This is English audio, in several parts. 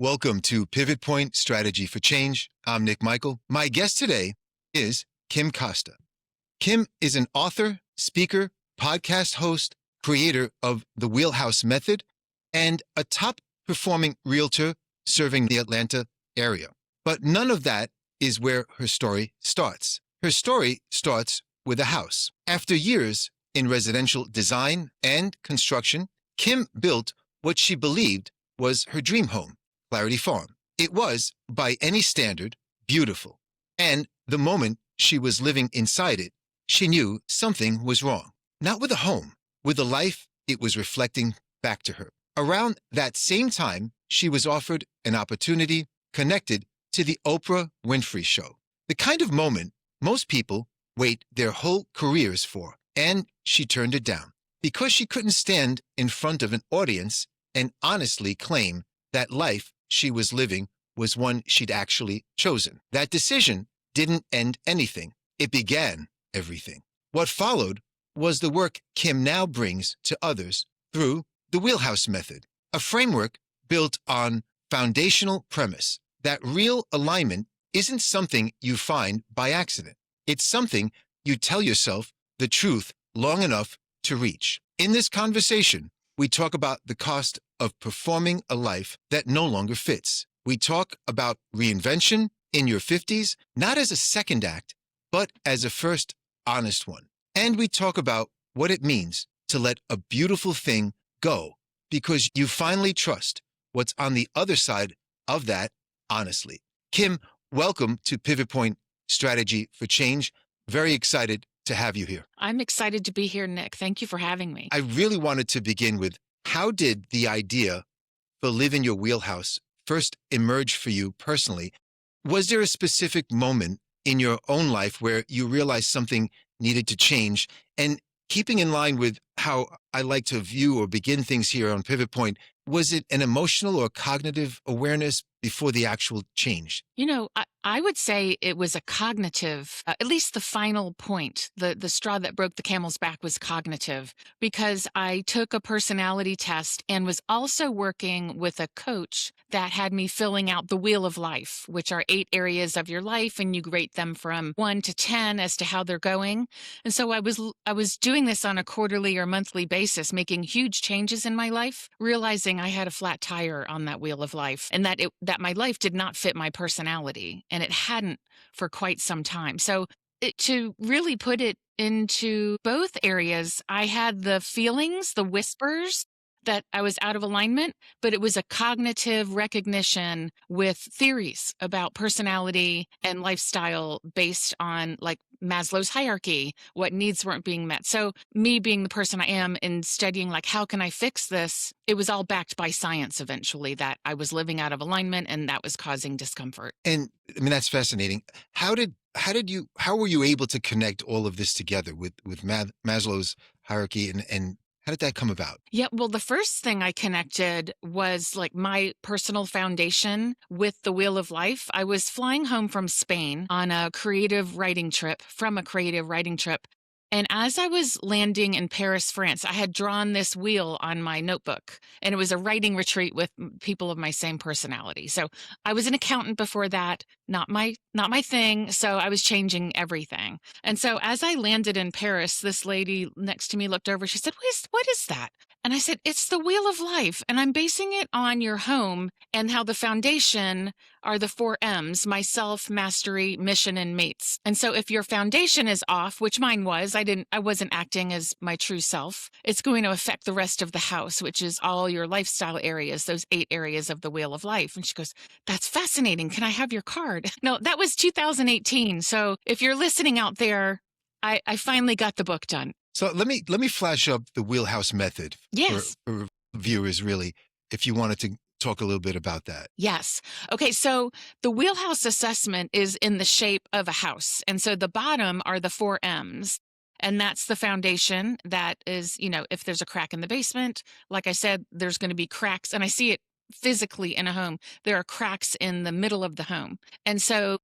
Welcome to Pivot Point Strategy for Change. I'm Nick Michael. My guest today is Kim Costa. Kim is an author, speaker, podcast host, creator of the Wheelhouse Method, and a top-performing realtor serving the Atlanta area. But none of that is where her story starts. Her story starts with a house. After years in residential design and construction, Kim built what she believed was her dream home, Clarity Farm. It was, by any standard, beautiful. And the moment she was living inside it, she knew something was wrong. Not with the home, with the life it was reflecting back to her. Around that same time, she was offered an opportunity connected to the Oprah Winfrey Show. The kind of moment most people wait their whole careers for. And she turned it down because she couldn't stand in front of an audience and honestly claim that life she was living was one she'd actually chosen. That decision didn't end anything. It began everything. What followed was the work Kim now brings to others through the Wheelhouse Method, a framework built on foundational premise that real alignment isn't something you find by accident. It's something you tell yourself the truth long enough to reach. In this conversation, we talk about the cost of performing a life that no longer fits. We talk about reinvention in your 50s, not as a second act, but as a first honest one. And we talk about what it means to let a beautiful thing go because you finally trust what's on the other side of that honestly. Kim, welcome to Pivot Point Strategy for Change. Very excited to have you here. I'm excited to be here, Nick. Thank you for having me. I really wanted to begin with, how did the idea for Live in Your Wheelhouse first emerge for you personally? Was there a specific moment in your own life where you realized something needed to change? And keeping in line with how I like to view or begin things here on Pivot Point, was it an emotional or cognitive awareness before the actual change? You know, I would say it was a cognitive, at least the final point, the straw that broke the camel's back was cognitive, because I took a personality test and was also working with a coach that had me filling out the wheel of life, which are 8 areas of your life, and you rate them from 1 to 10 as to how they're going. And so I was doing this on a quarterly or monthly basis, making huge changes in my life, realizing I had a flat tire on that wheel of life, and that my life did not fit my personality, and it hadn't for quite some time. So to really put it into both areas, I had the feelings, the whispers that I was out of alignment, but it was a cognitive recognition with theories about personality and lifestyle based on like Maslow's hierarchy, what needs weren't being met. So me being the person I am and studying like, how can I fix this? It was all backed by science eventually that I was living out of alignment and that was causing discomfort. And I mean, that's fascinating. How were you able to connect all of this together with Maslow's hierarchy and how did that come about? Yeah, well, the first thing I connected was like my personal foundation with the Wheel of Life. I was flying home from Spain on a creative writing trip, And as I was landing in Paris, France, I had drawn this wheel on my notebook, and it was a writing retreat with people of my same personality. So I was an accountant before that, not my thing. So I was changing everything. And so as I landed in Paris, this lady next to me looked over. She said, "What is that?" And I said, "It's the Wheel of Life, and I'm basing it on your home and how the foundation are the 4 M's: myself, mastery, mission, and mates. And so if your foundation is off, which mine was, I wasn't acting as my true self, it's going to affect the rest of the house, which is all your lifestyle areas, those 8 areas of the Wheel of Life." And she goes, "That's fascinating. Can I have your card?" No, that was 2018. So if you're listening out there, I finally got the book done. So let me flash up the Wheelhouse Method Yes. for viewers, really, if you wanted to talk a little bit about that. Yes. Okay, so the wheelhouse assessment is in the shape of a house. And so the bottom are the 4 M's. And that's the foundation that is, if there's a crack in the basement, like I said, there's going to be cracks. And I see it physically in a home. There are cracks in the middle of the home. And so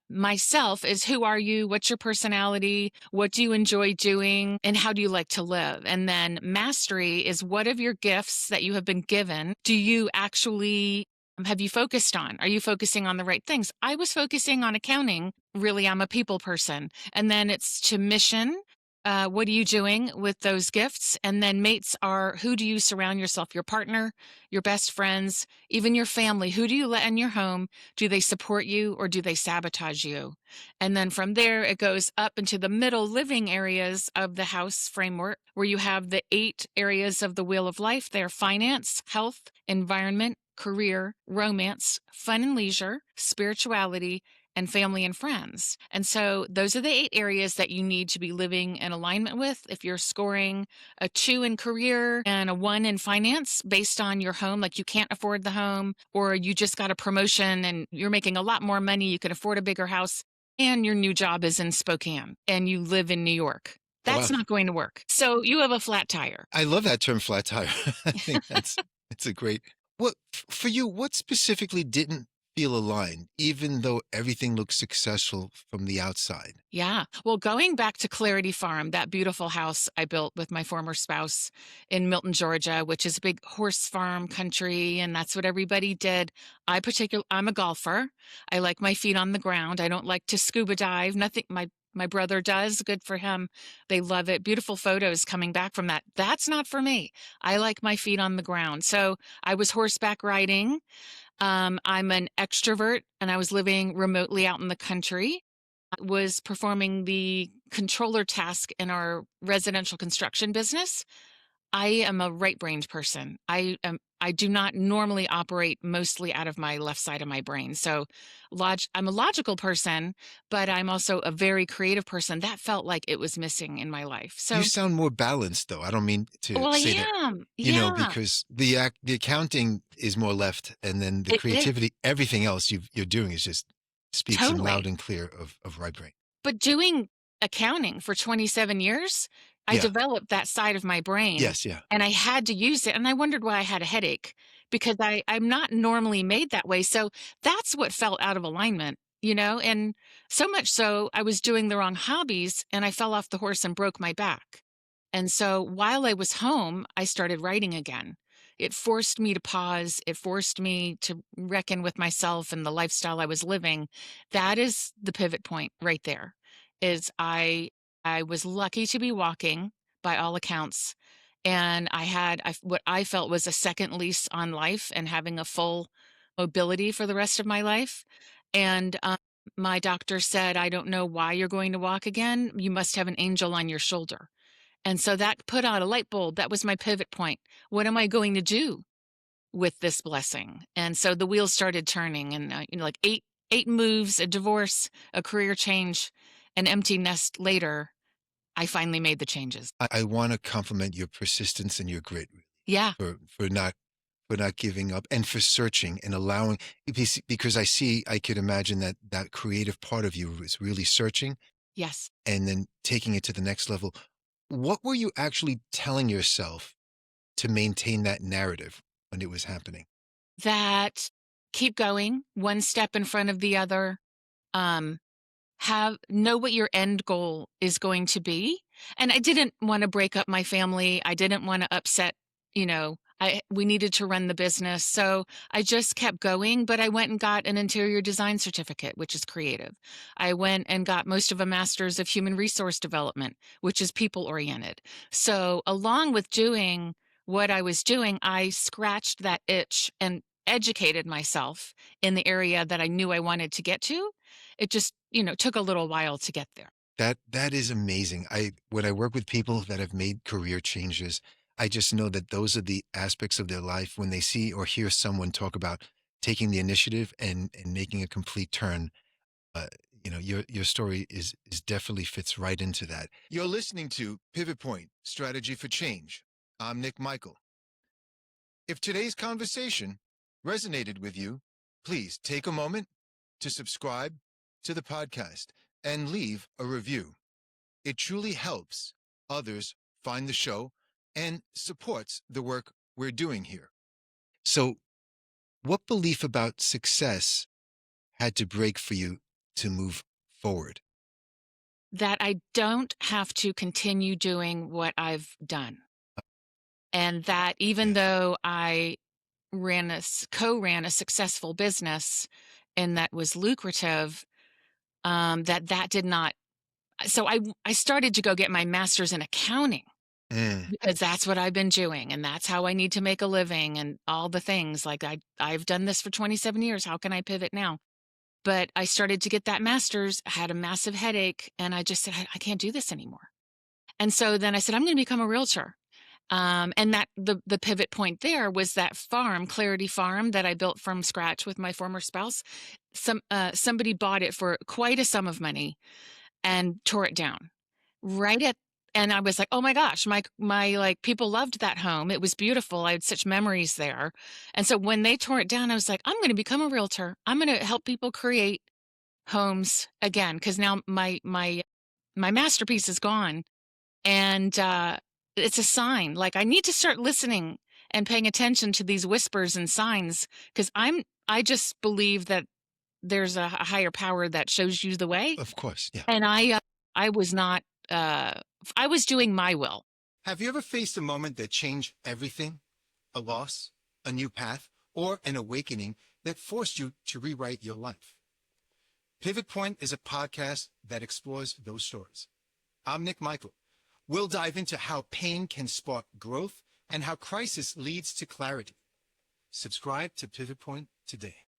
myself is, who are you? What's your personality? What do you enjoy doing? And how do you like to live? And then mastery is, what of your gifts that you have been given do you actually have you focused on? Are you focusing on the right things? I was focusing on accounting. Really, I'm a people person. And then it's to mission. What are you doing with those gifts? And then mates are, who do you surround yourself? Your partner, your best friends, even your family. Who do you let in your home? Do they support you or do they sabotage you? And then from there, it goes up into the middle living areas of the house framework, where you have the 8 areas of the wheel of life. They're finance, health, environment, career, romance, fun and leisure, spirituality, and family and friends. And so those are the 8 areas that you need to be living in alignment with. If you're scoring a 2 in career and a 1 in finance based on your home, like you can't afford the home, or you just got a promotion and you're making a lot more money, you can afford a bigger house, and your new job is in Spokane and you live in New York. Oh, wow. That's not going to work. So you have a flat tire. I love that term, flat tire. I think it's a great. What for you? What specifically didn't feel aligned, even though everything looks successful from the outside? Yeah. Well, going back to Clarity Farm, that beautiful house I built with my former spouse in Milton, Georgia, which is a big horse farm country, and that's what everybody did. I'm a golfer. I like my feet on the ground. I don't like to scuba dive. Nothing my brother does. Good for him. They love it. Beautiful photos coming back from that. That's not for me. I like my feet on the ground. So I was horseback riding. I'm an extrovert and I was living remotely out in the country. I was performing the controller task in our residential construction business. I am a right-brained person. I do not normally operate mostly out of my left side of my brain. So I'm a logical person, but I'm also a very creative person. That felt like it was missing in my life. You So, sound more balanced, though. I don't mean to well, I say that, am. Yeah. because the accounting is more left, and then the It creativity, everything else you're doing is just speaks in loud totally. and clear of right brain. But doing accounting for 27 years, I Yeah. developed that side of my brain Yes. Yeah. and I had to use it. And I wondered why I had a headache because I'm not normally made that way. So that's what felt out of alignment, and so much so I was doing the wrong hobbies and I fell off the horse and broke my back. And so while I was home, I started writing again. It forced me to pause. It forced me to reckon with myself and the lifestyle I was living. That is the pivot point right there. Is I was lucky to be walking by all accounts, and I had what I felt was a second lease on life and having a full mobility for the rest of my life. And my doctor said, "I don't know why you're going to walk again. You must have an angel on your shoulder." And so that put out a light bulb. That was my pivot point. What am I going to do with this blessing? And so the wheels started turning, and like eight moves, a divorce, a career change, an empty nest later, I finally made the changes. I want to compliment your persistence and your grit Yeah. for not giving up and for searching and allowing, because I could imagine that creative part of you was really searching Yes. and then taking it to the next level. What were you actually telling yourself to maintain that narrative when it was happening? That keep going, one step in front of the other. Um, have know what your end goal is going to be. And I didn't want to break up my family. I didn't want to upset, we needed to run the business. So I just kept going, but I went and got an interior design certificate, which is creative. I went and got most of a master's of human resource development, which is people oriented. So along with doing what I was doing, I scratched that itch and educated myself in the area that I knew I wanted to get to. It just, took a little while to get there. That is amazing. When I work with people that have made career changes, I just know that those are the aspects of their life when they see or hear someone talk about taking the initiative and making a complete turn. Uh, your story is definitely fits right into that. You're listening to Pivot Point Strategy for Change. I'm Nick Michael. If today's conversation resonated with you, please take a moment to subscribe to the podcast and leave a review. It truly helps others find the show and supports the work we're doing here. So, what belief about success had to break for you to move forward? That I don't have to continue doing what I've done. And that even Yes. though I co-ran a successful business and that was lucrative, that did not. So I started to go get my master's in accounting Mm. because that's what I've been doing and that's how I need to make a living and all the things. Like I've done this for 27 years. How can I pivot now? But I started to get that master's, had a massive headache, and I just said, I can't do this anymore. And so then I said, I'm going to become a realtor. And that the pivot point there was that farm, Clarity Farm, that I built from scratch with my former spouse. Somebody bought it for quite a sum of money and tore it down right at. And I was like, oh my gosh, my like people loved that home. It was beautiful. I had such memories there. And so when they tore it down, I was like, I'm going to become a realtor. I'm going to help people create homes again because now my masterpiece is gone and it's a sign. Like I need to start listening and paying attention to these whispers and signs because I just believe that there's a higher power that shows you the way. Of course, yeah. And I was not. I was doing my will. Have you ever faced a moment that changed everything? A loss, a new path, or an awakening that forced you to rewrite your life? Pivot Point is a podcast that explores those stories. I'm Nick Michael. We'll dive into how pain can spark growth and how crisis leads to clarity. Subscribe to Pivot Point today.